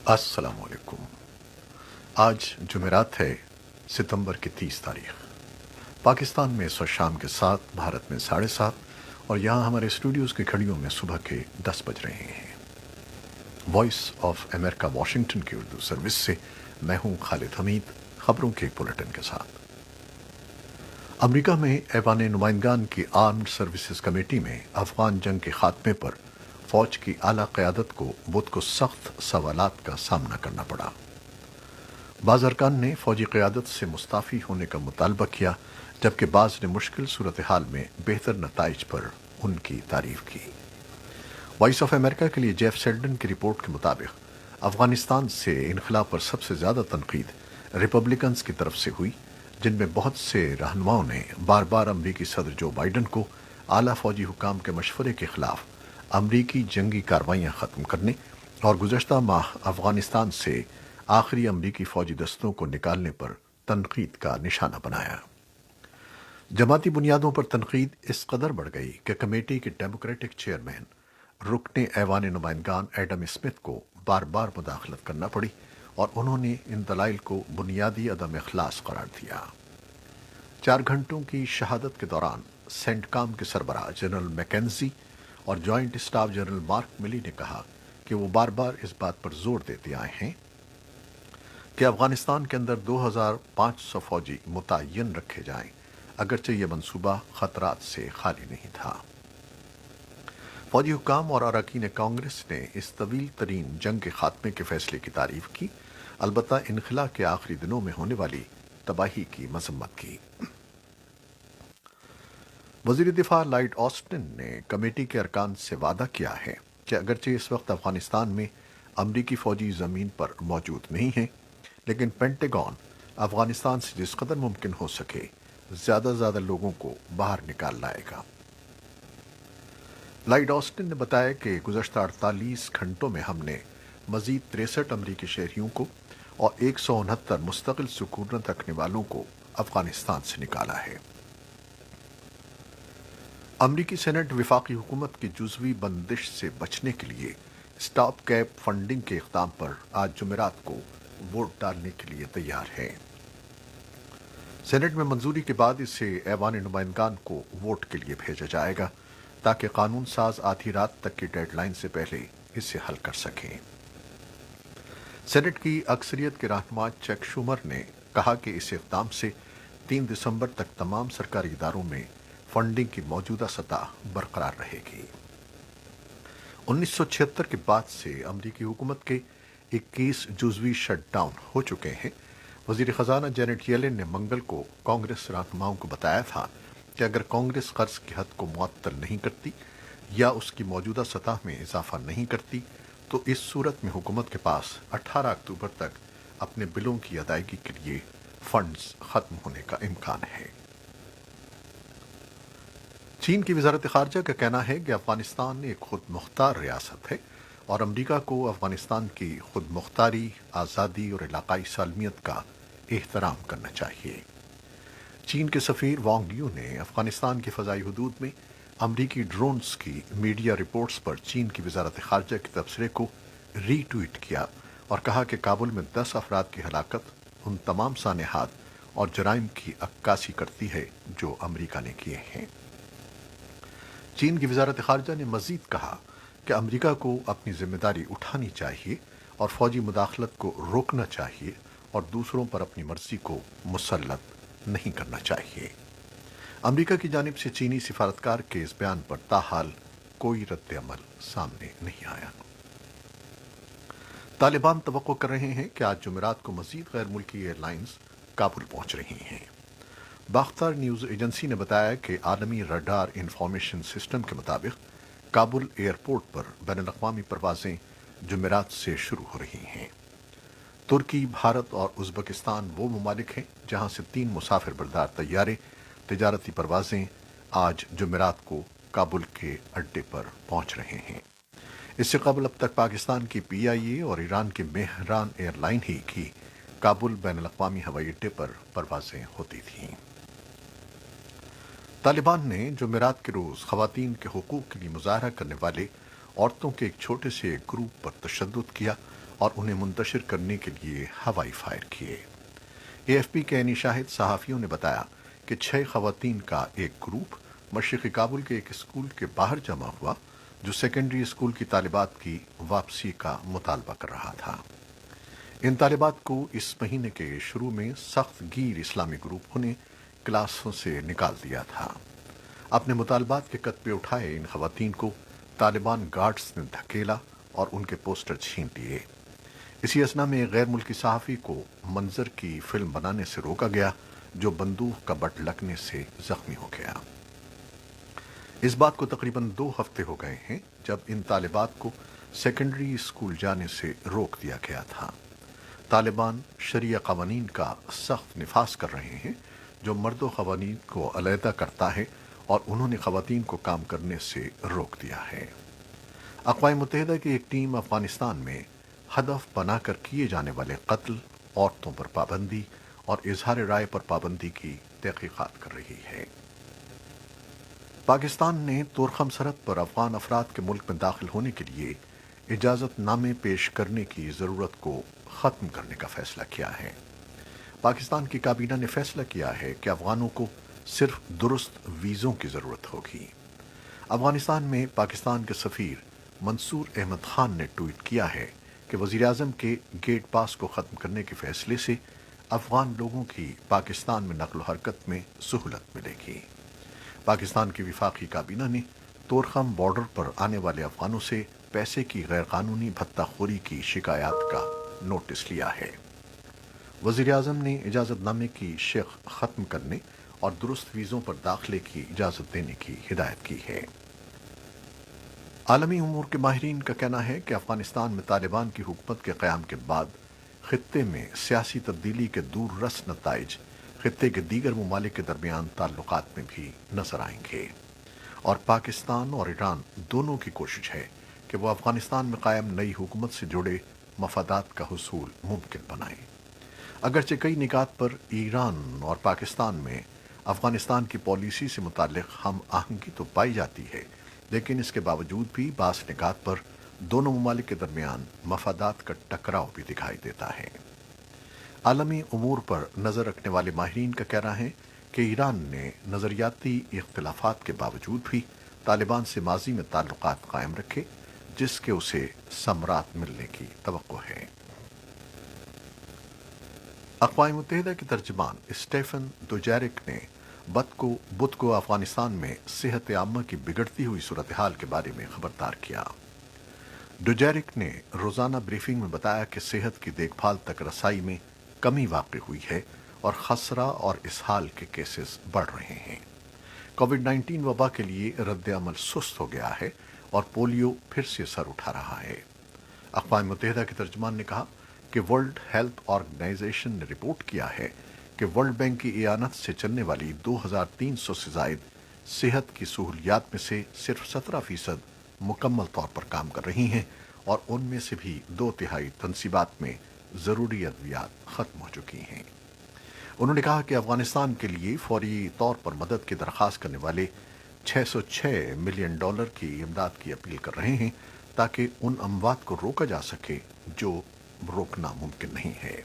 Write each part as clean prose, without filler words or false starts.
अस्सलाम वालेकुम। आज जुमेरात है, सितंबर की 30 तारीख। पाकिस्तान में इस वक्त शाम के 7, भारत में 7:30 और यहाँ हमारे स्टूडियोज़ की घड़ियों में सुबह के 10 बज रहे हैं। वॉइस ऑफ अमेरिका वाशिंगटन की उर्दू सर्विस से मैं हूँ खालिद हमीद, खबरों के एक बुलेटिन के साथ। अमेरिका में ऐवान नुमाइंदगान की आर्म्ड सर्विसेज कमेटी में अफगान जंग के खात्मे पर फौज की आला क़यादत को बुध को सख्त सवालात का सामना करना पड़ा। बाज़ अरकान ने फौजी क़यादत से मुस्ताफ़ी होने का मुतालबा किया, जबकि बाज़ ने मुश्किल सूरत हाल में बेहतर नताइज पर उनकी तारीफ़ की। वॉइस ऑफ अमेरिका के लिए जेफ सेल्डन की रिपोर्ट के मुताबिक अफ़गानिस्तान से इनखला पर सबसे ज़्यादा तनकीद रिपब्लिकन्स की तरफ से हुई, जिनमें बहुत से रहनुमाओं ने बार बार अमरीकी सदर जो बाइडन को आला फौजी हुकाम के मशवरे के खिलाफ अमरीकी जंगी कार्रवाइयाँ ख़त्म करने और गुज़श्ता माह अफ़गानिस्तान से आखिरी अमरीकी फ़ौजी दस्तों को निकालने पर तनकीद का निशाना बनाया। जमाती बुनियादों पर तनकीद इस कदर बढ़ गई कि कमेटी के डेमोक्रेटिक चेयरमैन रुकने ऐवान नुमाइंदगान एडम स्मिथ को बार बार मुदाखलत करना पड़ी और उन्होंने इन दलाइल को बुनियादी अदम इखलास करार दिया। 4 घंटों की शहादत के दौरान सेंटकाम के सरबराह जनरल मैकेंजी और जॉइंट स्टाफ जनरल मार्क मिली ने कहा कि वो बार बार इस बात पर जोर देते आए हैं कि अफगानिस्तान के अंदर 2500 फौजी मुतय्यन रखे जाएं, अगरचे ये मंसूबा खतरात से खाली नहीं था। फौजी हुकाम और अरकान कांग्रेस ने इस तवील तरीन जंग के खात्मे के फैसले की तारीफ की, अलबत्ता इनखला के आखिरी दिनों में होने वाली तबाही की मजम्मत की। वज़ीर दिफा लॉयड ऑस्टिन ने कमेटी के अरकान से वादा किया है कि अगरचे इस वक्त अफगानिस्तान में अमरीकी फ़ौजी ज़मीन पर मौजूद नहीं हैं, लेकिन पेंटागन अफगानिस्तान से जिस कदर मुमकिन हो सके ज़्यादा से ज़्यादा लोगों को बाहर निकाल लाएगा। लॉयड ऑस्टिन ने बताया कि गुज़श्ता 48 घंटों में हमने मज़ीद 63 अमरीकी शहरियों को और 169 मुस्तकिल सुकूनत रखने वालों को अफगानिस्तान से निकाला है। अमरीकी सेनेट विफाकी हुकूमत की जुज़वी बंदिश से बचने के लिए स्टॉप गैप फंडिंग के इक़दाम पर आज जुमेरात को वोट डालने के लिए तैयार है। सेनेट में मंजूरी के बाद इसे ऐवान नुमाइंदगान को वोट के लिए भेजा जाएगा ताकि कानून साज आधी रात तक की डेडलाइन से पहले इसे हल कर सकें। सेनेट की अक्सरियत के रहनुमा चक शूमर ने कहा कि इस इक़दाम से 3 दिसंबर तक तमाम सरकारी इदारों में फंडिंग की मौजूदा सतह बरकरार रहेगी। 1976 के बाद से अमरीकी हुकूमत के 21 जुज़वी शटडाउन हो चुके हैं। वज़ीर ख़जाना जैनेट येलेन ने मंगल को कांग्रेस रहनुमाओं को बताया था कि अगर कांग्रेस कर्ज की हद को मुअत्तल नहीं करती या उसकी मौजूदा सतह में इजाफा नहीं करती तो इस सूरत में हुकूमत के पास 18 अक्टूबर तक अपने बिलों की अदायगी के लिए फंड्स खत्म होने का इम्कान है। चीन की वज़ारत ख़ारजा का कहना है कि अफ़गानिस्तान एक खुद मुख्तार रियासत है और अमरीका को अफ़गानिस्तान की खुद मुख्तारी, आज़ादी और इलाक़ाई सालमियत का एहतराम करना चाहिए। चीन के सफ़ीर वांग यू ने अफ़गानिस्तान की फ़ज़ाई हदूद में अमरीकी ड्रोन्स की मीडिया रिपोर्ट्स पर चीन की वज़ारत ख़ारजा के तबसरे को रीट्वीट किया और कहा कि काबुल में 10 अफराद की हलाकत उन तमाम सानेहात और जराइम की अक्कासी करती है जो अमरीका ने किए हैं। चीन की वज़ारत ख़ारजा ने मज़ीद कहा कि अमरीका को अपनी ज़िम्मेदारी उठानी चाहिए और फ़ौजी मुदाखलत को रोकना चाहिए और दूसरों पर अपनी मर्ज़ी को मुसल्लत नहीं करना चाहिए। अमरीका की जानिब से चीनी सिफारतकार के इस बयान पर ताहाल कोई रद्द अमल सामने नहीं आया। तालिबान तवक्को कर रहे हैं कि आज जुमेरात को मज़ीद गैर मुल्की एयरलाइंस काबुल पहुंच रही हैं। बाख्तार न्यूज़ एजेंसी ने बताया कि आलमी रडार इंफॉर्मेशन सिस्टम के मुताबिक काबुल एयरपोर्ट पर बैनुल-अक़वामी परवाज़ें जुमेरात से शुरू हो रही हैं। तुर्की, भारत और उज़्बेकिस्तान वो ममालिक हैं जहां से 3 मुसाफिर बरदार तैयारे तिजारती परवाज़ें आज जुमेरात को काबुल के अड्डे पर पहुंच रहे हैं। इससे कबल अब तक पाकिस्तान की PIA और ईरान की मेहरान एयरलाइन ही की काबुल बैनुल-अक़वामी हवाई अड्डे पर परवाज़ें होती थीं। तालिबान ने जुमेरात के रोज़ ख़वातीन के हुकूक़ के लिए मुज़ाहरा करने वाले औरतों के एक छोटे से ग्रुप पर तशद्दुद किया اور انہیں منتشر کرنے کے لیے ہوائی فائر کیے۔ AFP کے عینی شاہد صحافیوں نے بتایا کہ 6 خواتین کا ایک گروپ مشرقی کابل کے ایک اسکول کے باہر جمع ہوا جو سیکنڈری اسکول کی طالبات کی واپسی کا مطالبہ کر رہا تھا۔ ان طالبات کو اس مہینے کے شروع میں سخت گیر اسلامی گروپوں نے کلاسوں سے نکال دیا تھا۔ اپنے مطالبات کے قد پہ اٹھائے ان خواتین کو طالبان گارڈز نے دھکیلا اور ان کے پوسٹر چھین لیے۔ اسی اثنا میں ایک غیر ملکی صحافی کو منظر کی فلم بنانے سے روکا گیا جو بندوق کا بٹ لگنے سے زخمی ہو گیا۔ اس بات کو تقریباً 2 ہفتے ہو گئے ہیں جب ان طالبات کو سیکنڈری اسکول جانے سے روک دیا گیا تھا۔ طالبان شرعیہ قوانین کا سخت نفاذ کر رہے ہیں جو مرد و خواتین کو علیحدہ کرتا ہے اور انہوں نے خواتین کو کام کرنے سے روک دیا ہے۔ اقوام متحدہ کی ایک ٹیم افغانستان میں ہدف بنا کر کیے جانے والے قتل، عورتوں پر پابندی اور اظہار رائے پر پابندی کی تحقیقات کر رہی ہے۔ پاکستان نے طورخم سرحد پر افغان افراد کے ملک میں داخل ہونے کے لیے اجازت نامے پیش کرنے کی ضرورت کو ختم کرنے کا فیصلہ کیا ہے۔ پاکستان کی کابینہ نے فیصلہ کیا ہے کہ افغانوں کو صرف درست ویزوں کی ضرورت ہوگی۔ افغانستان میں پاکستان کے سفیر منصور احمد خان نے ٹویٹ کیا ہے کہ وزیراعظم کے گیٹ پاس کو ختم کرنے کے فیصلے سے افغان لوگوں کی پاکستان میں نقل و حرکت میں سہولت ملے گی۔ پاکستان کی وفاقی کابینہ نے طورخم بارڈر پر آنے والے افغانوں سے پیسے کی غیر قانونی بھتہ خوری کی شکایات کا نوٹس لیا ہے۔ وزیراعظم نے اجازت نامے کی شق ختم کرنے اور درست ویزوں پر داخلے کی اجازت دینے کی ہدایت کی ہے۔ عالمی امور کے ماہرین کا کہنا ہے کہ افغانستان میں طالبان کی حکومت کے قیام کے بعد خطے میں سیاسی تبدیلی کے دور رس نتائج خطے کے دیگر ممالک کے درمیان تعلقات میں بھی نظر آئیں گے، اور پاکستان اور ایران دونوں کی کوشش ہے کہ وہ افغانستان میں قائم نئی حکومت سے جڑے مفادات کا حصول ممکن بنائیں۔ اگرچہ کئی نکات پر ایران اور پاکستان میں افغانستان کی پالیسی سے متعلق ہم آہنگی تو پائی جاتی ہے، لیکن اس کے باوجود بھی بعض نکات پر دونوں ممالک کے درمیان مفادات کا ٹکراؤ بھی دکھائی دیتا ہے۔ عالمی امور پر نظر رکھنے والے ماہرین کا کہنا ہے کہ ایران نے نظریاتی اختلافات کے باوجود بھی طالبان سے ماضی میں تعلقات قائم رکھے، جس کے اسے ثمرات ملنے کی توقع ہے۔ اقوام متحدہ کے ترجمان اسٹیفن دوجیرک نے بدھ کو افغانستان میں صحت عامہ کی بگڑتی ہوئی صورتحال کے بارے میں خبردار کیا۔ دوجیرک نے روزانہ بریفنگ میں بتایا کہ صحت کی دیکھ بھال تک رسائی میں کمی واقع ہوئی ہے اور خسرہ اور اسہال کے کیسز بڑھ رہے ہیں۔ کووڈ-19 وبا کے لیے رد عمل سست ہو گیا ہے اور پولیو پھر سے سر اٹھا رہا ہے۔ اقوام متحدہ کے ترجمان نے کہا کہ ورلڈ ہیلتھ آرگنائزیشن نے رپورٹ کیا ہے کہ ورلڈ بینک کی اعانت سے چلنے والی 2300 سے زائد صحت کی سہولیات میں سے صرف 17% مکمل طور پر کام کر رہی ہیں، اور ان میں سے بھی 2/3 تنصیبات میں ضروری ادویات ختم ہو چکی ہیں۔ انہوں نے کہا کہ افغانستان کے لیے فوری طور پر مدد کی درخواست کرنے والے $606 ملین کی امداد کی اپیل کر رہے ہیں تاکہ ان اموات کو روکا جا سکے جو روکنا ممکن نہیں ہے،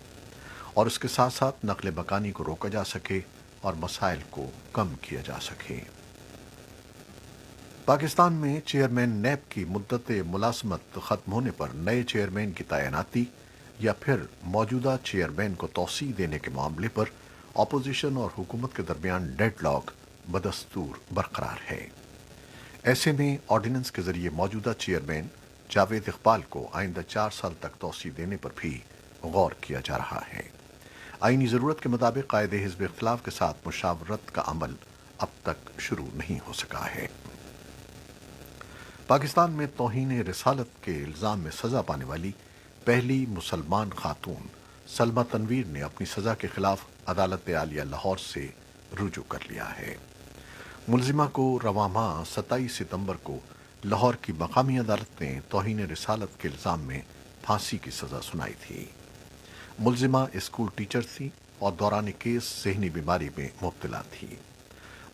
اور اس کے ساتھ ساتھ نقل مکانی کو روکا جا سکے اور مسائل کو کم کیا جا سکے۔ پاکستان میں چیئرمین نیب کی مدت ملازمت ختم ہونے پر نئے چیئرمین کی تعیناتی یا پھر موجودہ چیئرمین کو توسیع دینے کے معاملے پر اپوزیشن اور حکومت کے درمیان ڈیڈ لاک بدستور برقرار ہے۔ ایسے میں آرڈیننس کے ذریعے موجودہ چیئرمین جاوید اقبال کو آئندہ 4 سال تک توسیع دینے پر بھی غور کیا جا رہا ہے۔ آئینی ضرورت کے مطابق قائد حزب اختلاف کے ساتھ مشاورت کا عمل اب تک شروع نہیں ہو سکا ہے۔ پاکستان میں توہین رسالت کے الزام میں سزا پانے والی پہلی مسلمان خاتون سلمیٰ تنویر نے اپنی سزا کے خلاف عدالت عالیہ لاہور سے رجوع کر لیا ہے۔ ملزمہ کو رواں ماہ 27 ستمبر کو لاہور کی مقامی عدالت نے توہین رسالت کے الزام میں پھانسی کی سزا سنائی تھی۔ ملزمہ اسکول ٹیچر تھی اور دوران کیس ذہنی بیماری میں مبتلا تھی۔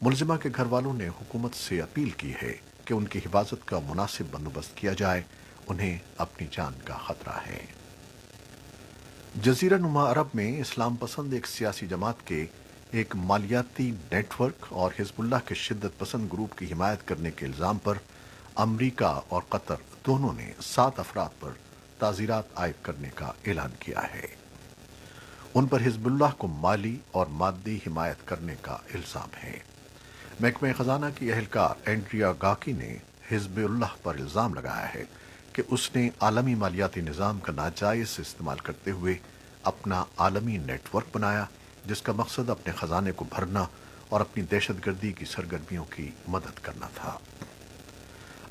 ملزمہ کے گھر والوں نے حکومت سے اپیل کی ہے کہ ان کی حفاظت کا مناسب بندوبست کیا جائے، انہیں اپنی جان کا خطرہ ہے۔ जजीरा नुमा अरब में इस्लाम पसंद एक सियासी जमात के एक मालियाती नेटवर्क और हिजबुल्लाह के शिद्दत पसंद ग्रुप की हिमायत करने के इल्ज़ाम पर अमरीका और कतर दोनों ने 7 अफराद पर ताज़ीरात आयद करने का ऐलान किया है। उन पर हिजबुल्लाह को माली और मादी हिमायत करने का इल्ज़ाम है। महकमे ख़जाना की एहलकार एंड्रिया गाकी ने हिजबुल्लाह पर इल्ज़ाम लगाया है कि उसने आलमी मालियाती निज़ाम का नाजायज़ इस्तेमाल करते हुए अपना आलमी नेटवर्क बनाया, जिसका मकसद अपने ख़जाने को भरना और अपनी दहशतगर्दी की सरगर्मियों की मदद करना था।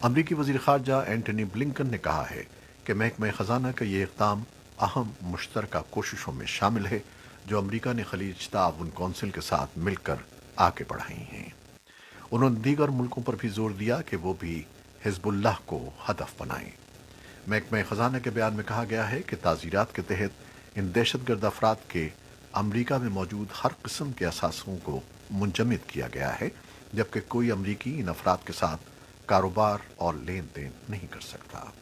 अमरीकी वज़ीर ख़ारजा एंटनी ब्लिंकन ने कहा है कि महकमे ख़जाना का ये इक़दाम अहम मुश्तरका कोशिशों में शामिल है जो अमरीका ने खलीज ताउन कौंसिल के साथ मिलकर आगे बढ़ाई हैं। उन्होंने दीगर मुल्कों पर भी जोर दिया कि वो भी हिजबुल्लाह को हदफ बनाएं। महकमे ख़जाना के बयान में कहा गया है कि ताज़ीरात के तहत इन दहशतगर्द अफराद के अमरीका में मौजूद हर किस्म के असासों को मुंजमद किया गया है, जबकि कोई अमरीकी इन अफराद के साथ कारोबार और लेन देन नहीं कर सकता।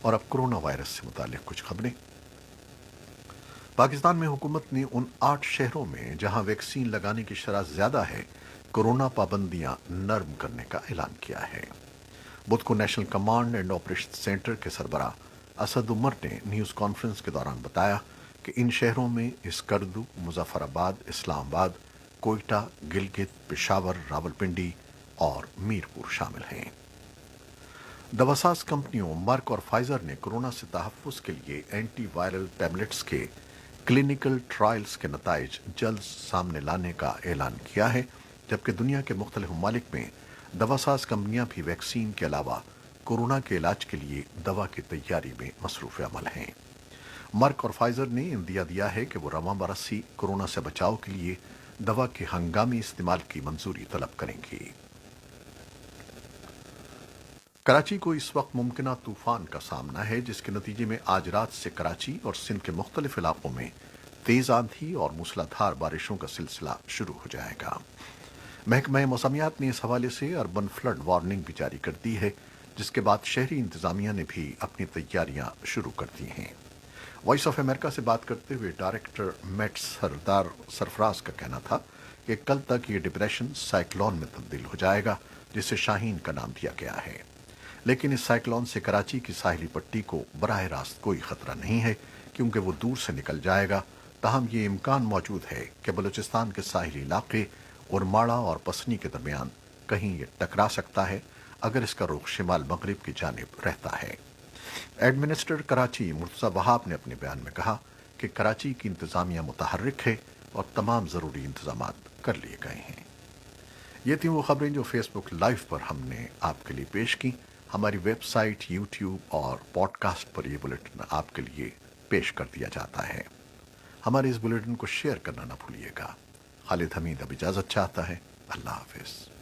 और अब कोरोना वायरस से मुतालिक कुछ खबरें। पाकिस्तान में हुकूमत ने उन 8 शहरों में जहां वैक्सीन लगाने की शरह ज्यादा है, कोरोना पाबंदियां नरम करने का ऐलान किया है। बुध को national command and operation centre के सरबराह असद उमर ने न्यूज़ कॉन्फ्रेंस के दौरान बताया कि इन शहरों में स्कर्दू, मुजफ्फराबाद, इस्लामाबाद, कोयटा, गिलगित, पेशावर, रावलपिंडी और मीरपुर शामिल हैं। दवासाज कंपनियों मर्क और फाइजर ने कोरोना से तहफ़्फ़ुज़ के लिए एंटी वायरल टैबलेट्स के क्लिनिकल ट्रायल्स के नताइज जल्द सामने लाने का ऐलान किया है, जबकि दुनिया के मुख्तलिफ ममालिक में दवासाज कंपनियां भी वैक्सीन के अलावा कोरोना के इलाज के लिए दवा की तैयारी में मसरूफ़ अमल हैं। मर्क और फाइजर ने इंदिया दिया है कि वो रवां बरसी कोरोना से बचाव के लिए दवा के हंगामी इस्तेमाल की मंजूरी तलब करेंगी। कराची को इस वक्त मुमकिना तूफान का सामना है, जिसके नतीजे में आज रात से कराची और सिंध के मुख्तलिफ इलाकों में तेज आंधी और मूसलाधार बारिशों का सिलसिला शुरू हो जाएगा। महकमा मौसमियात ने इस हवाले से अर्बन फ्लड वार्निंग भी जारी कर दी है, जिसके बाद शहरी इंतजामिया ने भी अपनी तैयारियां शुरू कर दी हैं। वॉइस ऑफ अमेरिका से बात करते हुए डायरेक्टर मेट सरदार सरफराज का कहना था कि कल तक ये डिप्रेशन साइक्लोन में तब्दील हो जाएगा, जिसे शाहीन का नाम दिया गया है। लेकिन इस साइक्लोन से कराची की साहिली पट्टी को बराह रास्त कोई खतरा नहीं है, क्योंकि वो दूर से निकल जाएगा। ताहम ये इम्कान मौजूद है कि बलूचिस्तान के साहिली इलाके और माड़ा और पसनी के दरमियान कहीं ये टकरा सकता है, अगर इसका रुख शिमाल मगरिब की जानिब रहता है। एडमिनिस्ट्रेटर कराची मुर्तज़ा वहाब ने अपने बयान में कहा कि कराची की इंतजामिया मुतहर्रिक है और तमाम ज़रूरी इंतजाम कर लिए गए हैं। ये थी वो खबरें जो फेसबुक लाइव पर हमने आपके लिए पेश की। हमारी वेबसाइट, यूट्यूब और पॉडकास्ट पर यह बुलेटिन आपके लिए पेश कर दिया जाता है। हमारे इस बुलेटिन को शेयर करना ना भूलिएगा। खालिद हमीद अब इजाज़त चाहता है। अल्लाह हाफिज़।